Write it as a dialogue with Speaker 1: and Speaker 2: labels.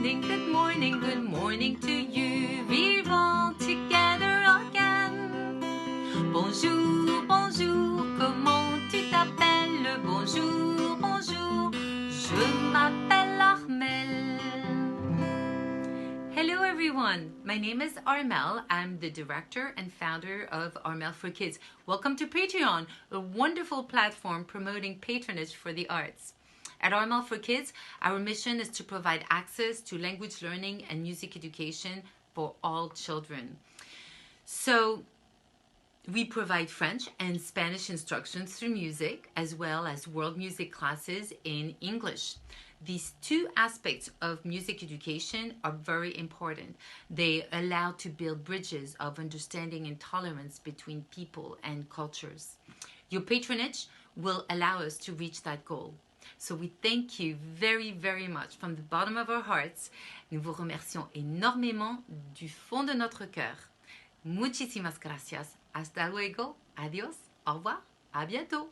Speaker 1: good morning to you. Vivons together again. Bonjour, bonjour, comment tu t'appelles? Bonjour, bonjour, je m'appelle Armelle. Hello everyone, my name is Armelle. I'm the director and founder of Armelle for Kids. Welcome to Patreon, a wonderful platform promoting patronage for the arts. At Armelle for Kids, our mission is to provide access to language learning and music education for all children. So we provide French and Spanish instructions through music, as well as world music classes in English. These two aspects of music education are very important. They allow to build bridges of understanding and tolerance between people and cultures. Your patronage will allow us to reach that goal. So we thank you very, very much from the bottom of our hearts. Nous vous remercions énormément du fond de notre cœur. Muchísimas gracias. Hasta luego. Adiós. Au revoir. À bientôt.